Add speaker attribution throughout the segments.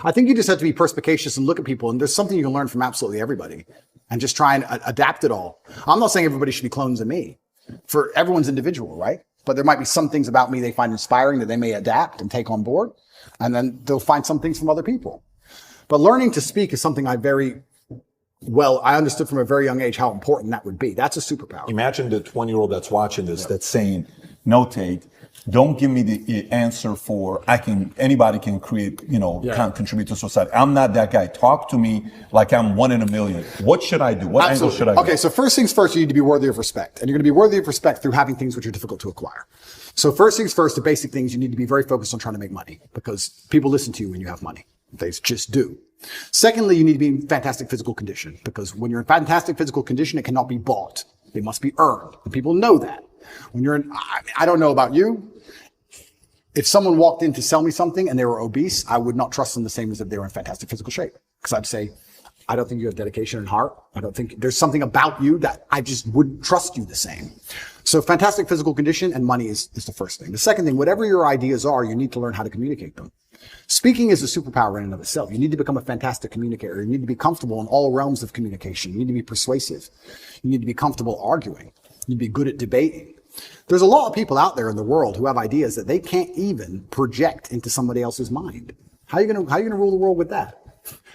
Speaker 1: I think you just have to be perspicacious and look at people, and there's something you can learn from absolutely everybody and just try and adapt it all. I'm not saying everybody should be clones of me. For everyone's individual, right? But there might be some things about me they find inspiring that they may adapt and take on board, and then they'll find some things from other people. But learning to speak is something I understood from a very young age how important that would be. That's a superpower.
Speaker 2: Imagine the 20-year-old that's watching this that's saying, no, Tate, don't give me the answer for anybody can create, can contribute to society. I'm not that guy. Talk to me like I'm one in a million. What should I do? What angle should I do?
Speaker 1: Okay, so first things first, you need to be worthy of respect. And you're going to be worthy of respect through having things which are difficult to acquire. So first things first, the basic things, you need to be very focused on trying to make money because people listen to you when you have money. They just do. Secondly, you need to be in fantastic physical condition because when you're in fantastic physical condition, it cannot be bought. It must be earned. And people know that. When you're in, I don't know about you. If someone walked in to sell me something and they were obese, I would not trust them the same as if they were in fantastic physical shape. Because I'd say, I don't think you have dedication and heart. I don't think there's something about you that I just wouldn't trust you the same. So fantastic physical condition and money is the first thing. The second thing, whatever your ideas are, you need to learn how to communicate them. Speaking is a superpower in and of itself. You need to become a fantastic communicator. You need to be comfortable in all realms of communication. You need to be persuasive. You need to be comfortable arguing. You need to be good at debating. There's a lot of people out there in the world who have ideas that they can't even project into somebody else's mind. How are you going to rule the world with that?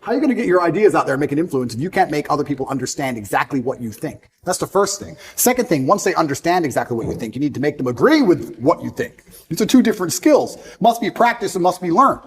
Speaker 1: How are you going to get your ideas out there and make an influence if you can't make other people understand exactly what you think? That's the first thing. Second thing, once they understand exactly what you think, you need to make them agree with what you think. These are two different skills. Must be practiced and must be learned.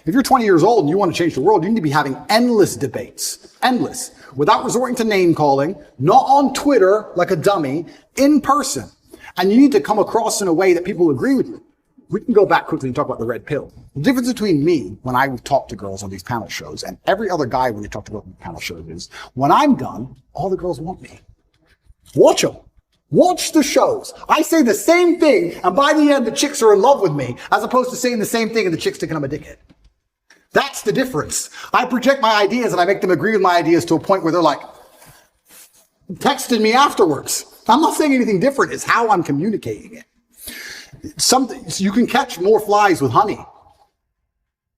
Speaker 1: If you're 20 years old and you want to change the world, you need to be having endless debates. Endless. Without resorting to name calling, not on Twitter like a dummy, in person. And you need to come across in a way that people agree with you. We can go back quickly and talk about the red pill. The difference between me, when I talk to girls on these panel shows, and every other guy when you talk to girls on panel shows is, when I'm done, all the girls want me. Watch them. Watch the shows. I say the same thing, and by the end, the chicks are in love with me, as opposed to saying the same thing and the chicks thinking I'm a dickhead. That's the difference. I project my ideas and I make them agree with my ideas to a point where they're like, texting me afterwards. I'm not saying anything different. It's how I'm communicating it. You can catch more flies with honey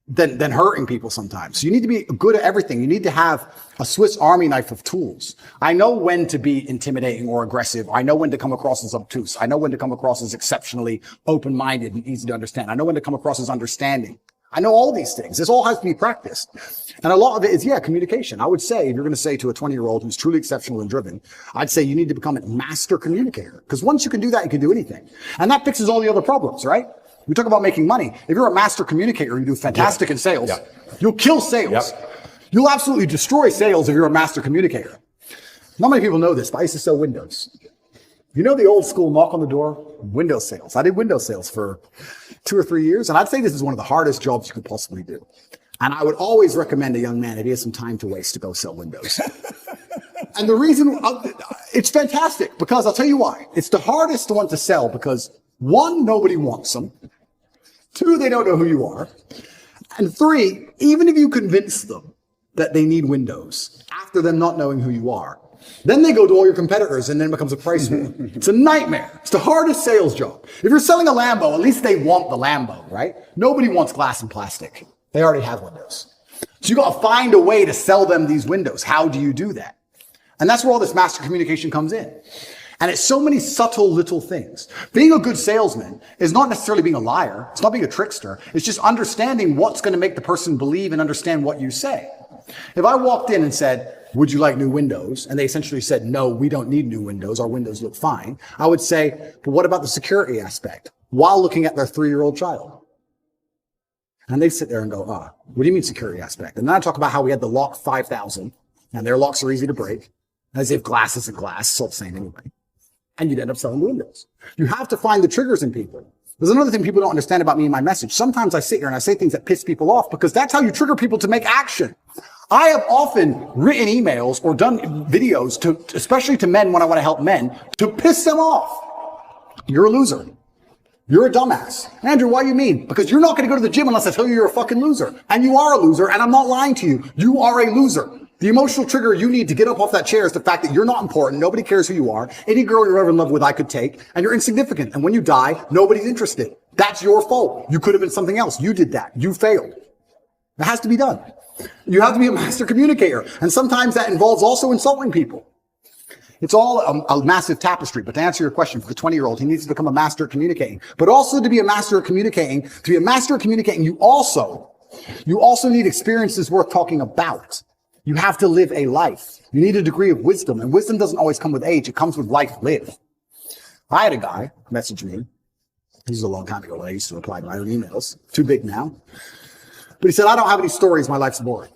Speaker 1: than hurting people sometimes. So you need to be good at everything. You need to have a Swiss Army knife of tools. I know when to be intimidating or aggressive. I know when to come across as obtuse. I know when to come across as exceptionally open-minded and easy to understand. I know when to come across as understanding. I know all these things. This all has to be practiced. And a lot of it is, communication. I would say, if you're going to say to a 20-year-old who's truly exceptional and driven, I'd say you need to become a master communicator. Because once you can do that, you can do anything. And that fixes all the other problems, right? We talk about making money. If you're a master communicator, you do fantastic in sales. You'll kill sales. You'll absolutely destroy sales if you're a master communicator. Not many people know this, but I used to sell windows. You know the old school knock on the door? Window sales. I did window sales for 2 or 3 years, and I'd say this is one of the hardest jobs you could possibly do. And I would always recommend a young man, if he has some time to waste, to go sell windows. And the reason, it's fantastic, because I'll tell you why. It's the hardest one to sell because, 1, nobody wants them. 2, they don't know who you are. And 3, even if you convince them that they need windows, after them not knowing who you are, then they go to all your competitors and then it becomes a price war. It's a nightmare. It's the hardest sales job. If you're selling a Lambo, at least they want the Lambo, right? Nobody wants glass and plastic. They already have windows. So you got to find a way to sell them these windows. How do you do that? And that's where all this master communication comes in. And it's so many subtle little things. Being a good salesman is not necessarily being a liar. It's not being a trickster. It's just understanding what's going to make the person believe and understand what you say. If I walked in and said, would you like new windows? And they essentially said, no, we don't need new windows. Our windows look fine. I would say, but what about the security aspect? While looking at their 3-year-old child. And they sit there and go, what do you mean security aspect? And then I talk about how we had the lock 5000 and their locks are easy to break. As if glass isn't glass, it's all the same anyway. And you'd end up selling windows. You have to find the triggers in people. There's another thing people don't understand about me and my message. Sometimes I sit here and I say things that piss people off because that's how you trigger people to make action. I have often written emails or done videos to, especially to men when I want to help men, to piss them off. You're a loser. You're a dumbass. Andrew, why do you mean? Because you're not going to go to the gym unless I tell you you're a fucking loser. And you are a loser, and I'm not lying to you. You are a loser. The emotional trigger you need to get up off that chair is the fact that you're not important. Nobody cares who you are. Any girl you're ever in love with, I could take. And you're insignificant. And when you die, nobody's interested. That's your fault. You could have been something else. You did that. You failed. It has to be done. You have to be a master communicator. And sometimes that involves also insulting people. It's all a massive tapestry. But to answer your question, for the 20-year-old, he needs to become a master at communicating. But also to be a master at communicating, you also need experiences worth talking about. You have to live a life. You need a degree of wisdom. And wisdom doesn't always come with age. It comes with life lived. I had a guy message me. This is a long time ago when I used to reply to my own emails. Too big now. But he said, I don't have any stories. My life's boring.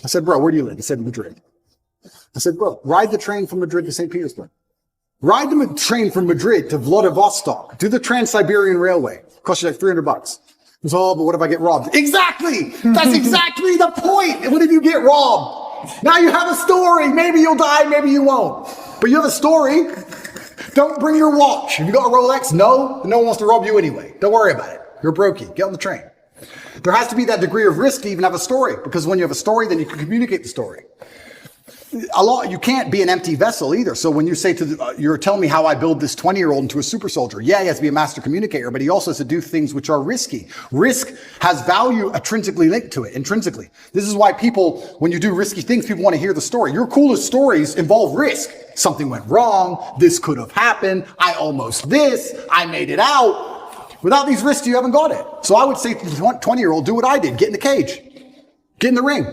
Speaker 1: I said, bro, where do you live? He said, Madrid. I said, bro, ride the train from Madrid to St. Petersburg. Ride the train from Madrid to Vladivostok. Do the Trans-Siberian Railway. Cost you like $300. He said, oh, but what if I get robbed? Exactly! That's exactly the point! What if you get robbed? Now you have a story. Maybe you'll die, maybe you won't. But you have a story. Don't bring your watch. Have you got a Rolex? No one wants to rob you anyway. Don't worry about it. You're a brokey. Get on the train. There has to be that degree of risk to even have a story, because when you have a story, then you can communicate the story. You can't be an empty vessel either. So when you say you're telling me how I build this 20-year-old into a super soldier. Yeah, he has to be a master communicator, but he also has to do things which are risky. Risk has value intrinsically linked to it, intrinsically. This is why people, when you do risky things, people want to hear the story. Your coolest stories involve risk. Something went wrong. This could have happened. I almost this. I made it out. Without these risks, you haven't got it. So I would say to the 20-year-old, do what I did. Get in the cage. Get in the ring.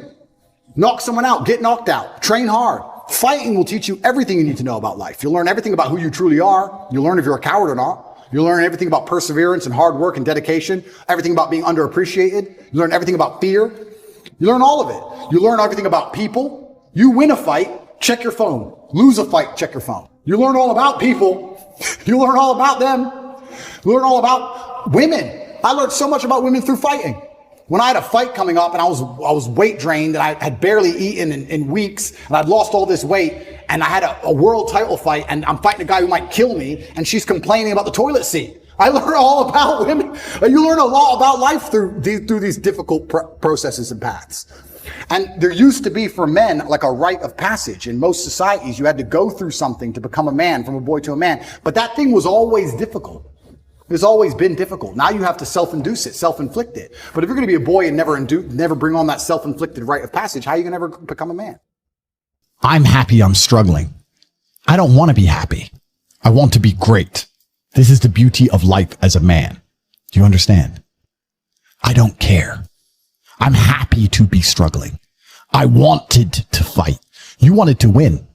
Speaker 1: Knock someone out. Get knocked out. Train hard. Fighting will teach you everything you need to know about life. You'll learn everything about who you truly are. You'll learn if you're a coward or not. You'll learn everything about perseverance and hard work and dedication. Everything about being underappreciated. You learn everything about fear. You learn all of it. You learn everything about people. You win a fight, check your phone. Lose a fight, check your phone. You learn all about people. You learn all about them. You learn all about women. I learned so much about women through fighting. When I had a fight coming up and I was weight drained and I had barely eaten in weeks and I'd lost all this weight and I had a world title fight and I'm fighting a guy who might kill me and she's complaining about the toilet seat. I learned all about women. You learn a lot about life through these difficult processes and paths. And there used to be for men like a rite of passage. In most societies, you had to go through something to become a man, from a boy to a man. But that thing was always difficult. It's always been difficult. Now you have to self-induce it, self-inflict it. But if you're going to be a boy and never bring on that self-inflicted rite of passage, how are you going to ever become a man?
Speaker 3: I'm happy I'm struggling. I don't want to be happy. I want to be great. This is the beauty of life as a man. Do you understand? I don't care. I'm happy to be struggling. I wanted to fight. You wanted to win.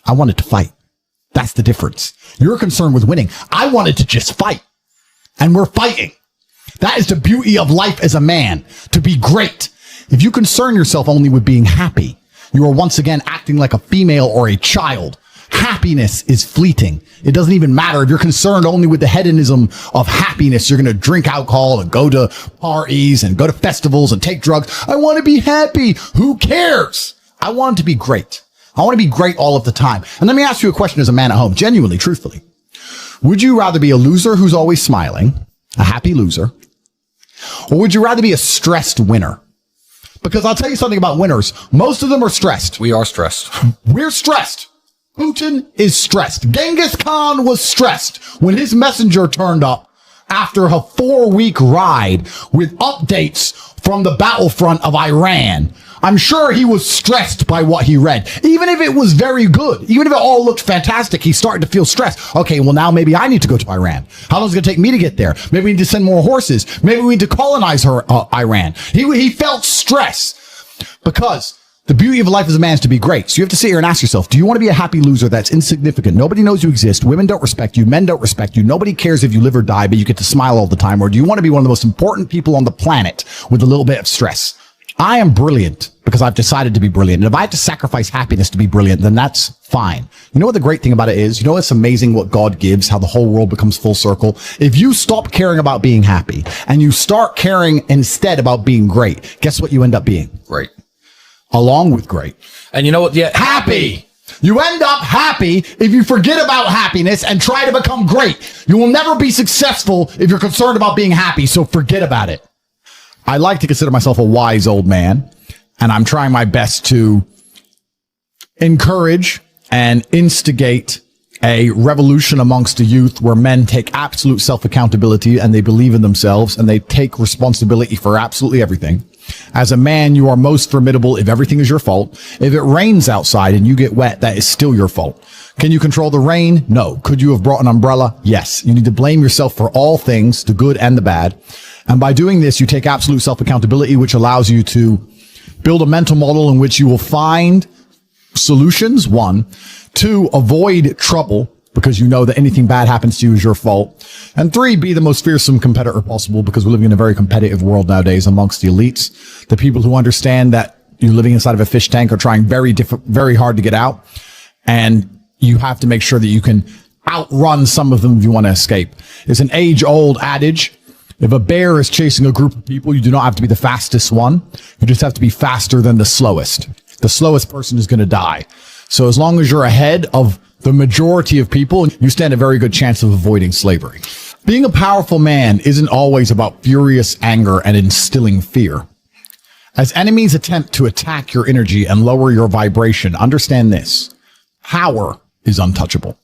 Speaker 3: I wanted to fight. That's the difference. You're concerned with winning. I wanted to just fight. And we're fighting. That is the beauty of life as a man, to be great. If you concern yourself only with being happy, you are once again acting like a female or a child. Happiness is fleeting. It doesn't even matter. If you're concerned only with the hedonism of happiness, you're going to drink alcohol and go to parties and go to festivals and take drugs. I want to be happy. Who cares? I want to be great. I want to be great all of the time. And let me ask you a question as a man at home, genuinely, truthfully. Would you rather be a loser who's always smiling, a happy loser, or would you rather be a stressed winner? Because I'll tell you something about winners. Most of them are stressed.
Speaker 4: We are stressed.
Speaker 3: We're stressed. Putin is stressed. Genghis Khan was stressed when his messenger turned up after a 4-week ride with updates from the battlefront of Iran. I'm sure he was stressed by what he read. Even if it was very good, even if it all looked fantastic, he started to feel stressed. Okay, well now maybe I need to go to Iran. How long is it going to take me to get there? Maybe we need to send more horses. Maybe we need to colonize Iran. He felt stress because the beauty of life as a man is to be great. So you have to sit here and ask yourself, do you want to be a happy loser that's insignificant? Nobody knows you exist. Women don't respect you. Men don't respect you. Nobody cares if you live or die, but you get to smile all the time. Or do you want to be one of the most important people on the planet with a little bit of stress? I am brilliant because I've decided to be brilliant. And if I have to sacrifice happiness to be brilliant, then that's fine. You know what the great thing about it is? You know what's amazing what God gives, how the whole world becomes full circle? If you stop caring about being happy and you start caring instead about being great, guess what you end up being?
Speaker 4: Great.
Speaker 3: Along with great.
Speaker 4: And you know what? Yeah.
Speaker 3: Happy. You end up happy if you forget about happiness and try to become great. You will never be successful if you're concerned about being happy, so forget about it. I like to consider myself a wise old man, and I'm trying my best to encourage and instigate a revolution amongst the youth where men take absolute self-accountability and they believe in themselves and they take responsibility for absolutely everything. As a man, you are most formidable if everything is your fault. If it rains outside and you get wet, that is still your fault. Can you control the rain? No. Could you have brought an umbrella? Yes. You need to blame yourself for all things, the good and the bad. And by doing this, you take absolute self-accountability, which allows you to build a mental model in which you will find solutions. 1, 2, avoid trouble, because you know that anything bad happens to you is your fault. And 3, be the most fearsome competitor possible, because we're living in a very competitive world nowadays amongst the elites. The people who understand that you're living inside of a fish tank are trying very hard to get out. And you have to make sure that you can outrun some of them if you want to escape. It's an age-old adage. If a bear is chasing a group of people, you do not have to be the fastest one. You just have to be faster than the slowest. The slowest person is going to die. So as long as you're ahead of the majority of people, you stand a very good chance of avoiding slavery. Being a powerful man isn't always about furious anger and instilling fear. As enemies attempt to attack your energy and lower your vibration, understand this. Power is untouchable.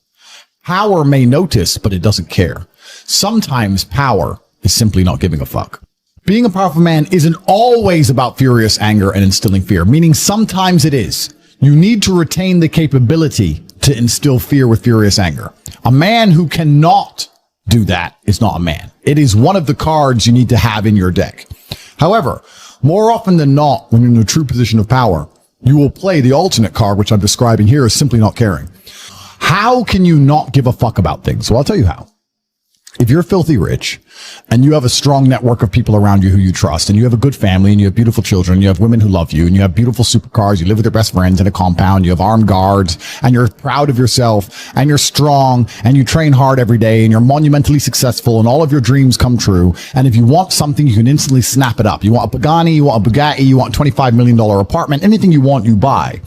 Speaker 3: Power may notice, but it doesn't care. Sometimes power is simply not giving a fuck. Being a powerful man isn't always about furious anger and instilling fear, meaning sometimes it is. You need to retain the capability to instill fear with furious anger. A man who cannot do that is not a man. It is one of the cards you need to have in your deck. However, more often than not, when you're in a true position of power, you will play the alternate card, which I'm describing here, is simply not caring. How can you not give a fuck about things? Well, I'll tell you how. If you're filthy rich and you have a strong network of people around you who you trust, and you have a good family, and you have beautiful children, you have women who love you, and you have beautiful supercars, you live with your best friends in a compound, you have armed guards, and you're proud of yourself, and you're strong, and you train hard every day, and you're monumentally successful, and all of your dreams come true. And if you want something, you can instantly snap it up. You want a Pagani, you want a Bugatti, you want a $25 million apartment, anything you want, you buy.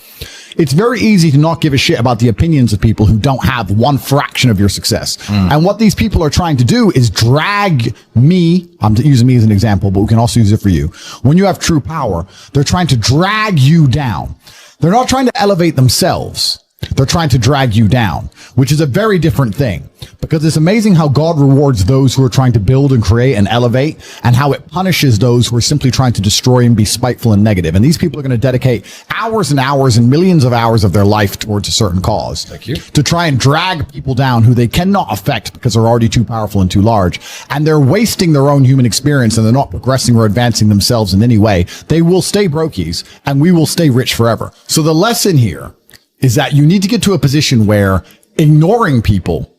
Speaker 3: It's very easy to not give a shit about the opinions of people who don't have one fraction of your success. And what these people are trying to do is drag me, I'm using me as an example, but we can also use it for you. When you have true power, they're trying to drag you down. They're not trying to elevate themselves. They're trying to drag you down, which is a very different thing, because it's amazing how God rewards those who are trying to build and create and elevate, and how it punishes those who are simply trying to destroy and be spiteful and negative. And these people are going to dedicate hours and hours and millions of hours of their life towards a certain cause. Thank you. To try and drag people down who they cannot affect because they're already too powerful and too large. And they're wasting their own human experience, and they're not progressing or advancing themselves in any way. They will stay brokies, and we will stay rich forever. So the lesson here is that you need to get to a position where ignoring people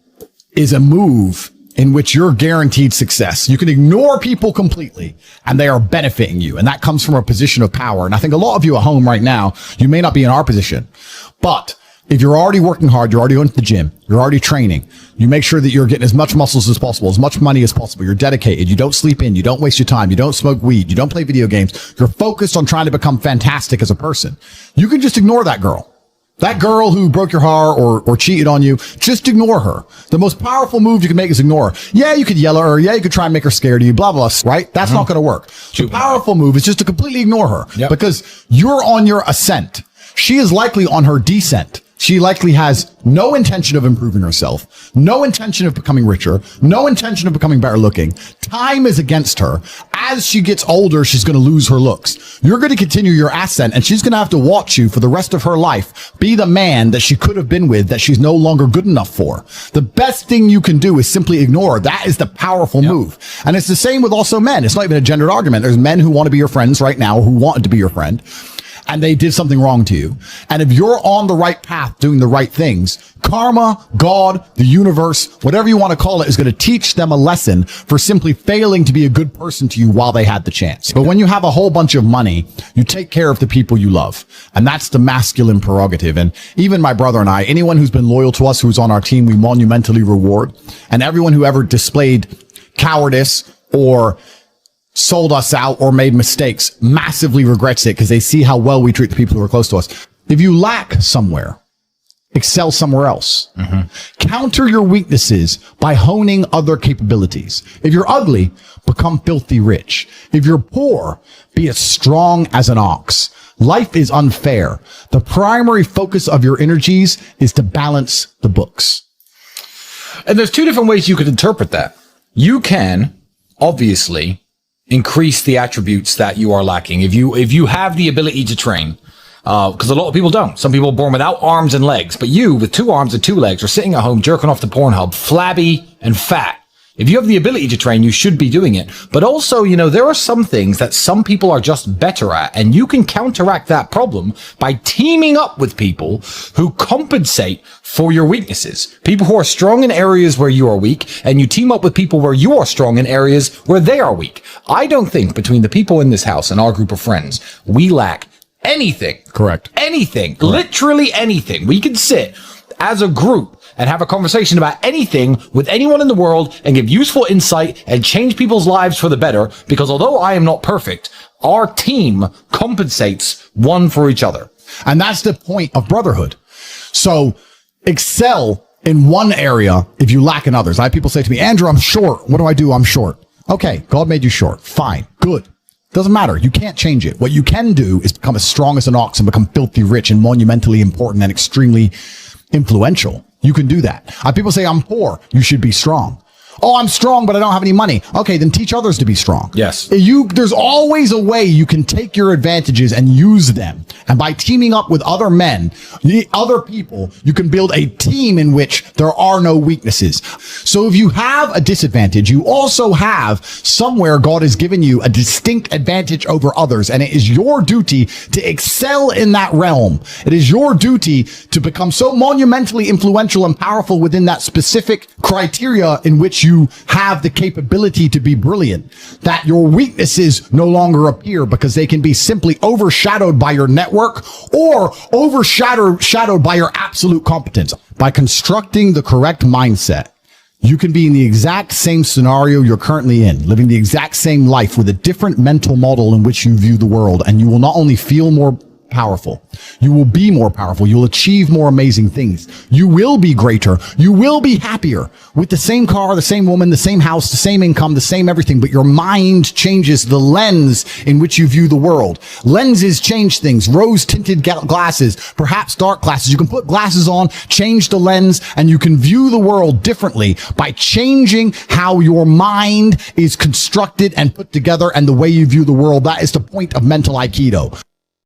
Speaker 3: is a move in which you're guaranteed success. You can ignore people completely and they are benefiting you. And that comes from a position of power. And I think a lot of you at home right now, you may not be in our position, but if you're already working hard, you're already going to the gym, you're already training, you make sure that you're getting as much muscles as possible, as much money as possible. You're dedicated. You don't sleep in. You don't waste your time. You don't smoke weed. You don't play video games. You're focused on trying to become fantastic as a person. You can just ignore that girl. That girl who broke your heart or cheated on you, just ignore her. The most powerful move you can make is ignore her. Yeah, you could yell at her. Yeah, you could try and make her scared of you, blah, blah, right? That's not going to work. The powerful move is just to completely ignore her because you're on your ascent. She is likely on her descent. She likely has no intention of improving herself, no intention of becoming richer, no intention of becoming better looking. Time is against her. As she gets older, she's going to lose her looks. You're going to continue your ascent, and she's going to have to watch you for the rest of her life be the man that she could have been with that she's no longer good enough for. The best thing you can do is simply ignore her. That is the powerful move. And it's the same with also men. It's not even a gendered argument. There's men who want to be your friends right now, who wanted to be your friend, and they did something wrong to you. And if you're on the right path doing the right things, karma, God, the universe, whatever you want to call it, is going to teach them a lesson for simply failing to be a good person to you while they had the chance. But when you have a whole bunch of money, you take care of the people you love. And that's the masculine prerogative. And even my brother and I, anyone who's been loyal to us, who's on our team, we monumentally reward. And everyone who ever displayed cowardice or sold us out or made mistakes massively regrets it because they see how well we treat the people who are close to us. If you lack somewhere, excel somewhere else. Counter your weaknesses by honing other capabilities. If you're ugly, become filthy rich. If you're poor, be as strong as an ox. Life is unfair. The primary focus of your energies is to balance the books.
Speaker 4: And there's two different ways you could interpret that. You can, obviously, increase the attributes that you are lacking. If you have the ability to train, because a lot of people don't. Some people are born without arms and legs, but you, with 2 arms and 2 legs, are sitting at home jerking off the Pornhub, flabby and fat. If you have the ability to train, you should be doing it. But also, there are some things that some people are just better at, and you can counteract that problem by teaming up with people who compensate for your weaknesses. People who are strong in areas where you are weak, and you team up with people where you are strong in areas where they are weak. I don't think between the people in this house and our group of friends, we lack anything.
Speaker 3: Correct.
Speaker 4: Anything. Correct. Literally anything. We can sit as a group and have a conversation about anything with anyone in the world and give useful insight and change people's lives for the better, because although I am not perfect, our team compensates one for each other.
Speaker 3: And that's the point of brotherhood. So excel in one area if you lack in others. I have people say to me, Andrew, I'm short. What do? I'm short. Okay, God made you short. Fine. Good. Doesn't matter. You can't change it. What you can do is become as strong as an ox and become filthy rich and monumentally important and extremely influential. You can do that. People say, I'm poor. You should be strong. Oh, I'm strong, but I don't have any money. Okay, then teach others to be strong.
Speaker 4: Yes.
Speaker 3: There's always a way you can take your advantages and use them. And by teaming up with other men, other people, you can build a team in which there are no weaknesses. So if you have a disadvantage, you also have somewhere God has given you a distinct advantage over others. And it is your duty to excel in that realm. It is your duty to become so monumentally influential and powerful within that specific criteria in which you have the capability to be brilliant, that your weaknesses no longer appear because they can be simply overshadowed by your network or overshadowed by your absolute competence. By constructing the correct mindset, you can be in the exact same scenario you're currently in, living the exact same life with a different mental model in which you view the world, and you will not only feel more powerful, you will be more powerful. You'll achieve more amazing things. You will be greater. You will be happier with the same car, the same woman, the same house, the same income, the same everything. But your mind changes the lens in which you view the world. Lenses change things. Rose tinted glasses, perhaps dark glasses. You can put glasses on, change the lens, and you can view the world differently by changing how your mind is constructed and put together and the way you view the world. That is the point of mental Aikido.